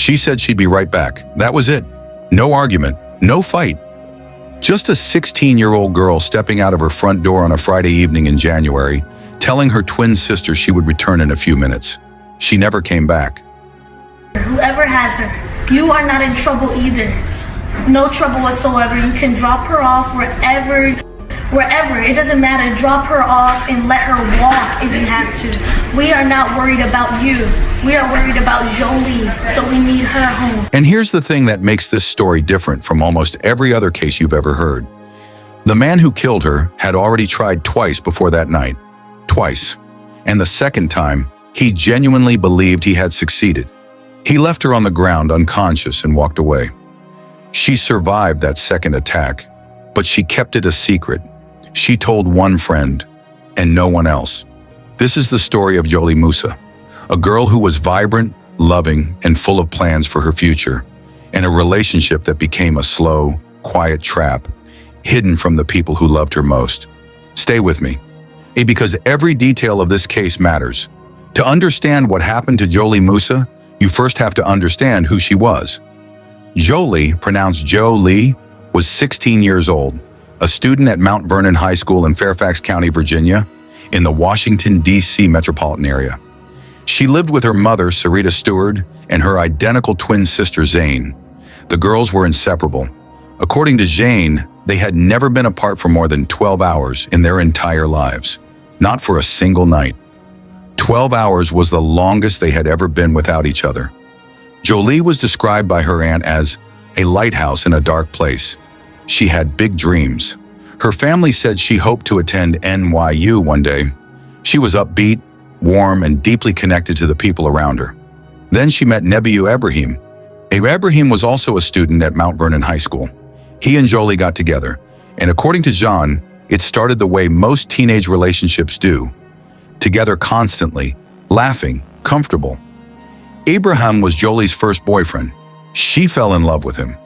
She said she'd be right back. That was it. No argument, no fight. Just a 16-year-old girl stepping out of her front door on a Friday evening in January, telling her twin sister she would return in a few minutes. She never came back. Whoever has her, you are not in trouble either. No trouble whatsoever. You can drop her off wherever. It doesn't matter. Drop her off and let her walk if you have to. We are not worried about you. We are worried about Jholie, so we need her home. And here's the thing that makes this story different from almost every other case you've ever heard. The man who killed her had already tried twice before that night. Twice. And the second time, he genuinely believed he had succeeded. He left her on the ground unconscious and walked away. She survived that second attack, but she kept it a secret. She told one friend and no one else. This is the story of Jholie Moussa, a girl who was vibrant, loving, and full of plans for her future, and a relationship that became a slow, quiet trap, hidden from the people who loved her most. Stay with me, because every detail of this case matters. To understand what happened to Jholie Moussa, you first have to understand who she was. Jholie, pronounced Jholie, was 16 years old, a student at Mount Vernon High School in Fairfax County, Virginia, in the Washington, D.C. metropolitan area. She lived with her mother, Sarita Stewart, and her identical twin sister, Zane. The girls were inseparable. According to Zane, they had never been apart for more than 12 hours in their entire lives. Not for a single night. 12 hours was the longest they had ever been without each other. Jholie was described by her aunt as a lighthouse in a dark place. She had big dreams. Her family said she hoped to attend NYU one day. She was upbeat, warm, and deeply connected to the people around her. Then she met Nebiu Ibrahim. Ibrahim was also a student at Mount Vernon High School. He and Jholie got together, and according to John, it started the way most teenage relationships do. Together constantly, laughing, comfortable. Ibrahim was Jholie's first boyfriend. She fell in love with him.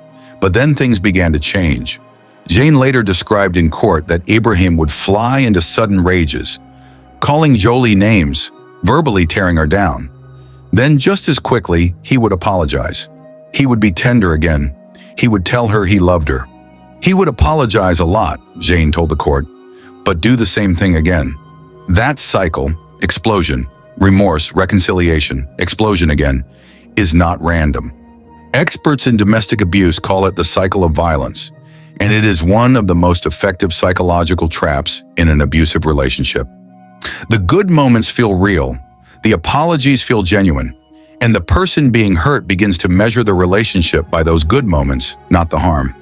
But then things began to change. Jane later described in court that Ibrahim would fly into sudden rages, calling Jholie names, verbally tearing her down. Then just as quickly, he would apologize. He would be tender again. He would tell her he loved her. He would apologize a lot, Jane told the court, but do the same thing again. That cycle, explosion, remorse, reconciliation, explosion again, is not random. Experts in domestic abuse call it the cycle of violence, and it is one of the most effective psychological traps in an abusive relationship. The good moments feel real, the apologies feel genuine, and the person being hurt begins to measure the relationship by those good moments, not the harm.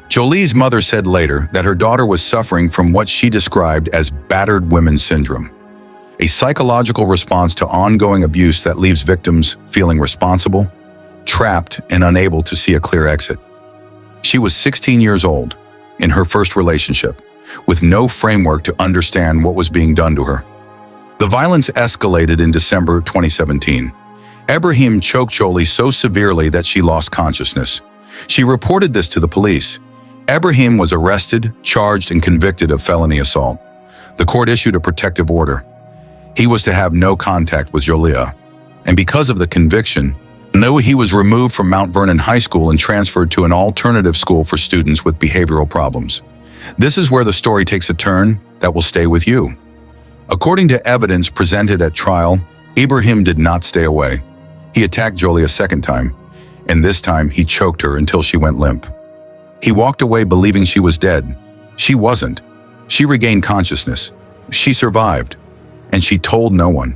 Jholie's mother said later that her daughter was suffering from what she described as battered women syndrome, a psychological response to ongoing abuse that leaves victims feeling responsible, trapped, and unable to see a clear exit. She was 16 years old, in her first relationship, with no framework to understand what was being done to her. The violence escalated in December 2017. Ibrahim choked Jholie so severely that she lost consciousness. She reported this to the police. Ibrahim was arrested, charged, and convicted of felony assault. The court issued a protective order. He was to have no contact with Jholie, and because of the conviction, he was removed from Mount Vernon High School and transferred to an alternative school for students with behavioral problems. This is where the story takes a turn that will stay with you. According to evidence presented at trial, Ibrahim did not stay away. He attacked Jholie a second time, and this time he choked her until she went limp. He walked away believing she was dead. She wasn't. She regained consciousness. She survived, and she told no one.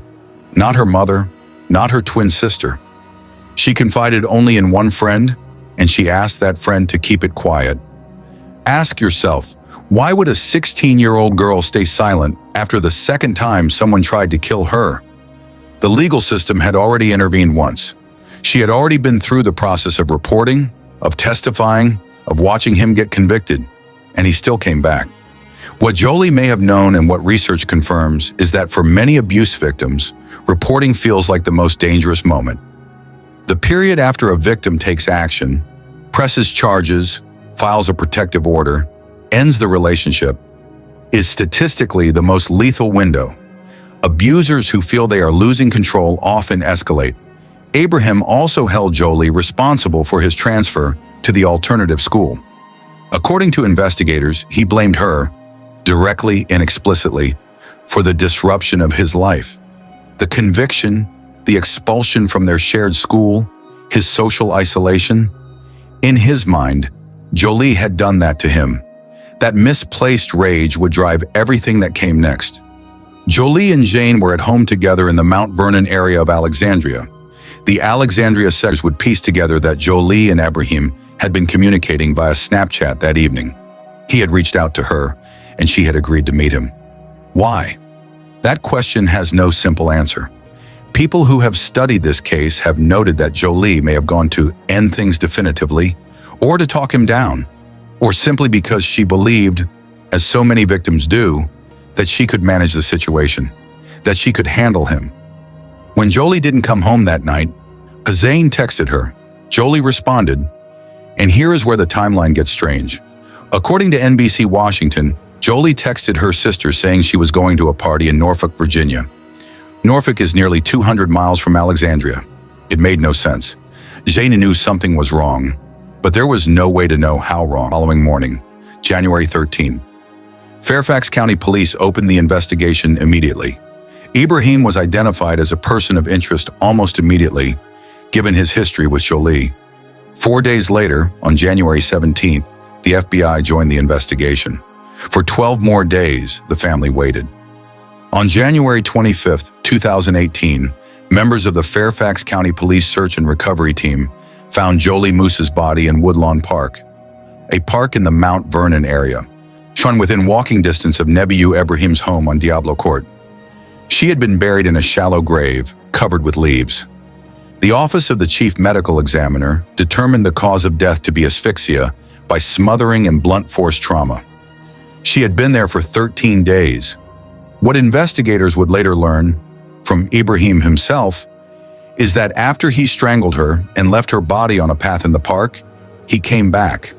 Not her mother, not her twin sister. She confided only in one friend, and she asked that friend to keep it quiet. Ask yourself, why would a 16-year-old girl stay silent after the second time someone tried to kill her? The legal system had already intervened once. She had already been through the process of reporting, of testifying, of watching him get convicted, and he still came back. What Jholie may have known and what research confirms is that for many abuse victims, reporting feels like the most dangerous moment. The period after a victim takes action, presses charges, files a protective order, ends the relationship, is statistically the most lethal window. Abusers who feel they are losing control often escalate, Abraham also held Jholie responsible for his transfer to the alternative school. According to investigators, he blamed her, directly and explicitly, for the disruption of his life. The conviction, the expulsion from their shared school, his social isolation. In his mind, Jholie had done that to him. That misplaced rage would drive everything that came next. Jholie and Jane were at home together in the Mount Vernon area of Alexandria. The Alexandria sectors would piece together that Jholie and Abraham had been communicating via Snapchat that evening. He had reached out to her, and she had agreed to meet him. Why? That question has no simple answer. People who have studied this case have noted that Jholie may have gone to end things definitively, or to talk him down, or simply because she believed, as so many victims do, that she could manage the situation, that she could handle him. When Jholie didn't come home that night, Zane texted her. Jholie responded, and here is where the timeline gets strange. According to NBC Washington, Jholie texted her sister saying she was going to a party in Norfolk, Virginia. Norfolk is nearly 200 miles from Alexandria. It made no sense. Jane knew something was wrong, but there was no way to know how wrong. Following morning, January 13th, Fairfax County Police opened the investigation immediately. Ibrahim was identified as a person of interest almost immediately, given his history with Jholie. 4 days later, on January 17th, the FBI joined the investigation. For 12 more days, the family waited. On January 25th, 2018, members of the Fairfax County Police Search and Recovery Team found Jholie Moussa's body in Woodlawn Park, a park in the Mount Vernon area, shown within walking distance of Nebiu Ibrahim's home on Diablo Court. She had been buried in a shallow grave, covered with leaves. The Office of the Chief Medical Examiner determined the cause of death to be asphyxia by smothering and blunt force trauma. She had been there for 13 days. What investigators would later learn, from Ibrahim himself, is that after he strangled her and left her body on a path in the park, he came back.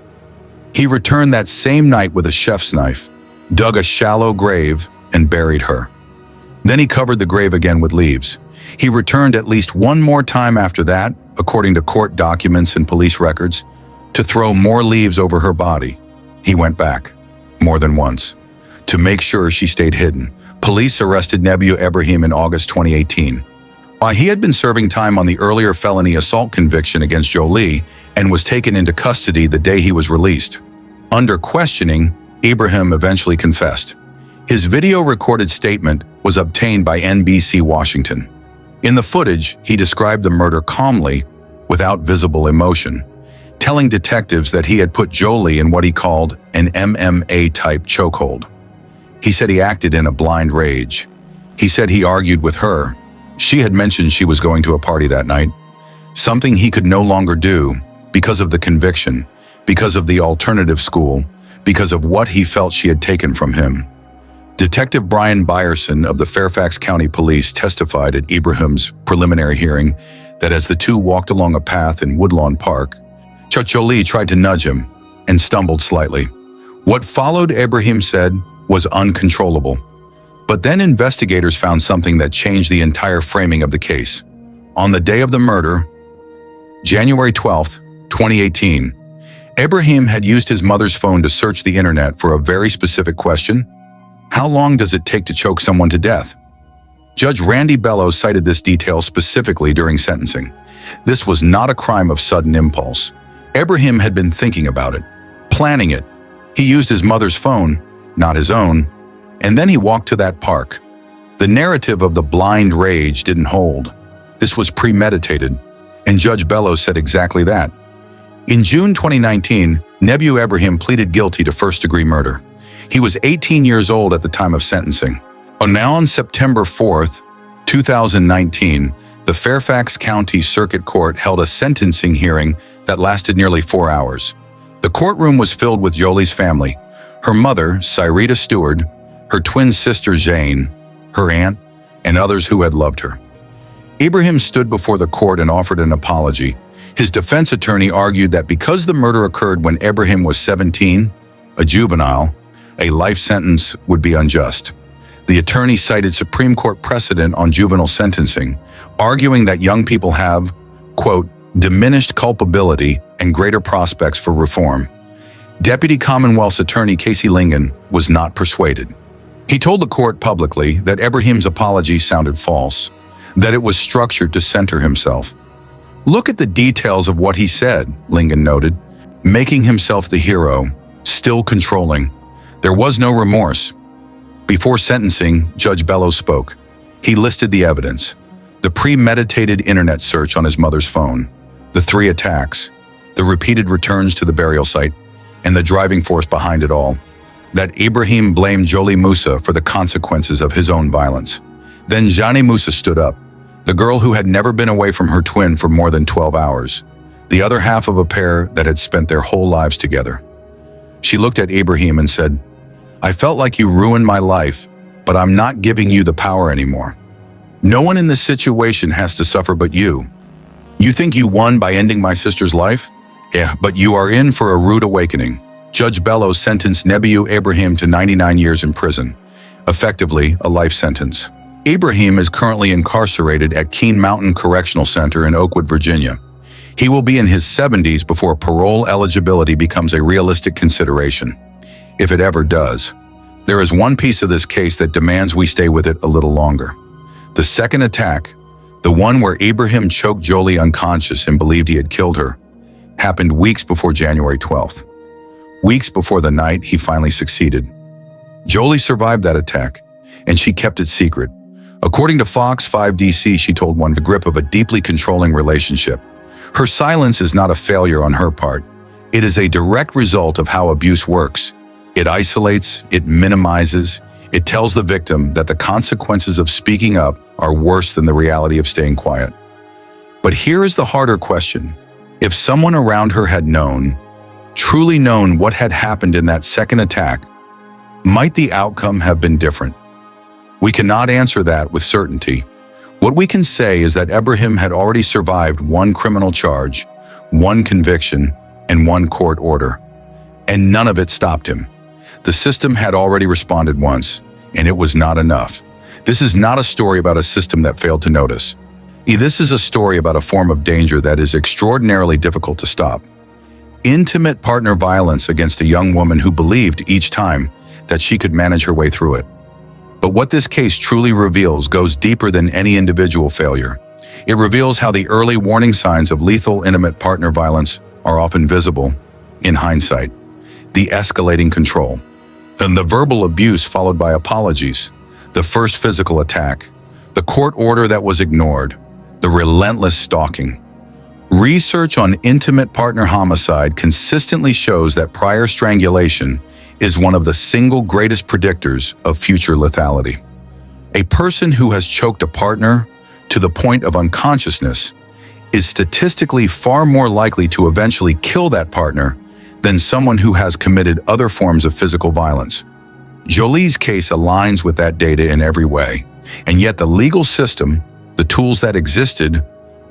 He returned that same night with a chef's knife, dug a shallow grave, and buried her. Then he covered the grave again with leaves. He returned at least one more time after that, according to court documents and police records, to throw more leaves over her body. He went back, more than once, to make sure she stayed hidden. Police arrested Nebiu Ibrahim in August 2018. While he had been serving time on the earlier felony assault conviction against Jholie and was taken into custody the day he was released. Under questioning, Ibrahim eventually confessed. His video-recorded statement was obtained by NBC Washington. In the footage, he described the murder calmly, without visible emotion, telling detectives that he had put Jholie in what he called an MMA-type chokehold. He said he acted in a blind rage. He said he argued with her. She had mentioned she was going to a party that night, something he could no longer do because of the conviction, because of the alternative school, because of what he felt she had taken from him. Detective Brian Byerson of the Fairfax County Police testified at Ibrahim's preliminary hearing that as the two walked along a path in Woodlawn Park, Jholie tried to nudge him and stumbled slightly. What followed, Ibrahim said, was uncontrollable. But then investigators found something that changed the entire framing of the case. On the day of the murder, January 12th, 2018, Ibrahim had used his mother's phone to search the internet for a very specific question: how long does it take to choke someone to death? Judge Randy Bellows cited this detail specifically during sentencing. This was not a crime of sudden impulse. Ibrahim had been thinking about it, planning it. He used his mother's phone, not his own, and then he walked to that park. The narrative of the blind rage didn't hold. This was premeditated, and Judge Bellows said exactly that. In June 2019, Nebiu Ibrahim pleaded guilty to first-degree murder. He was 18 years old at the time of sentencing. Now on September 4th, 2019, the Fairfax County Circuit Court held a sentencing hearing that lasted nearly 4 hours. The courtroom was filled with Jholie's family, her mother, Cyrita Stewart, her twin sister, Jane, her aunt, and others who had loved her. Ibrahim stood before the court and offered an apology. His defense attorney argued that because the murder occurred when Ibrahim was 17, a juvenile, a life sentence would be unjust. The attorney cited Supreme Court precedent on juvenile sentencing, arguing that young people have, quote, diminished culpability and greater prospects for reform. Deputy Commonwealth's Attorney Casey Lingen was not persuaded. He told the court publicly that Ibrahim's apology sounded false, that it was structured to center himself. Look at the details of what he said, Lingen noted, making himself the hero, still controlling. There was no remorse. Before sentencing, Judge Bellows spoke. He listed the evidence: the premeditated internet search on his mother's phone, the 3 attacks, the repeated returns to the burial site, and the driving force behind it all, that Ibrahim blamed Jholie Moussa for the consequences of his own violence. Then Jholie Moussa stood up, the girl who had never been away from her twin for more than 12 hours, the other half of a pair that had spent their whole lives together. She looked at Ibrahim and said, "I felt like you ruined my life, but I'm not giving you the power anymore. No one in this situation has to suffer but you. You think you won by ending my sister's life? Yeah, but you are in for a rude awakening." Judge Bellows sentenced Nebiu Ibrahim to 99 years in prison, effectively a life sentence. Ibrahim is currently incarcerated at Keene Mountain Correctional Center in Oakwood, Virginia. He will be in his 70s before parole eligibility becomes a realistic consideration, if it ever does. There is one piece of this case that demands we stay with it a little longer. The second attack, the one where Ibrahim choked Jholie unconscious and believed he had killed her, happened weeks before January 12th. Weeks before the night he finally succeeded. Jholie survived that attack, and she kept it secret. According to Fox 5 DC, she told one the grip of a deeply controlling relationship. Her silence is not a failure on her part. It is a direct result of how abuse works. It isolates, it minimizes, it tells the victim that the consequences of speaking up are worse than the reality of staying quiet. But here is the harder question. If someone around her had known, truly known what had happened in that second attack, might the outcome have been different? We cannot answer that with certainty. What we can say is that Ibrahim had already survived one criminal charge, one conviction, and one court order. And none of it stopped him. The system had already responded once, and it was not enough. This is not a story about a system that failed to notice. This is a story about a form of danger that is extraordinarily difficult to stop. Intimate partner violence against a young woman who believed each time that she could manage her way through it. But what this case truly reveals goes deeper than any individual failure. It reveals how the early warning signs of lethal intimate partner violence are often visible in hindsight. The escalating control, and the verbal abuse followed by apologies, the first physical attack, the court order that was ignored, the relentless stalking. Research on intimate partner homicide consistently shows that prior strangulation is one of the single greatest predictors of future lethality. A person who has choked a partner to the point of unconsciousness is statistically far more likely to eventually kill that partner than someone who has committed other forms of physical violence. Jholie's case aligns with that data in every way, and yet the legal system, the tools that existed,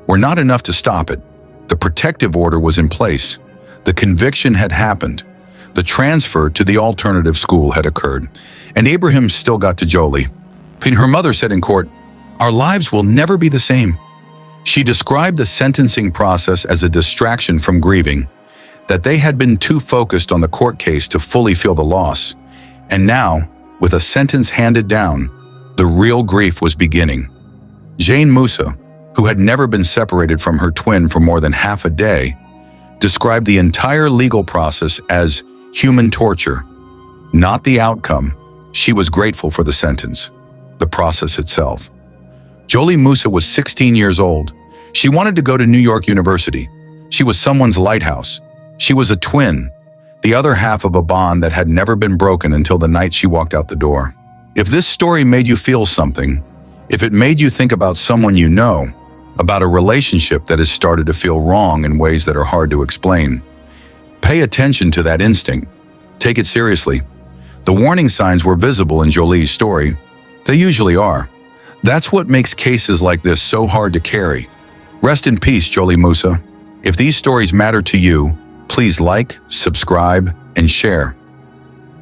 were not enough to stop it. The protective order was in place. The conviction had happened. The transfer to the alternative school had occurred, and Ibrahim still got to Jholie. Her mother said in court, "Our lives will never be the same." She described the sentencing process as a distraction from grieving, that they had been too focused on the court case to fully feel the loss. And now, with a sentence handed down, the real grief was beginning. Jholie Moussa, who had never been separated from her twin for more than half a day, described the entire legal process as human torture. Not the outcome. She was grateful for the sentence, the process itself. Jholie Moussa was 16 years old. She wanted to go to New York University. She was someone's lighthouse. She was a twin, the other half of a bond that had never been broken until the night she walked out the door. If this story made you feel something, if it made you think about someone you know, about a relationship that has started to feel wrong in ways that are hard to explain, pay attention to that instinct. Take it seriously. The warning signs were visible in Jholie's story. They usually are. That's what makes cases like this so hard to carry. Rest in peace, Jholie Moussa. If these stories matter to you, please like, subscribe, and share.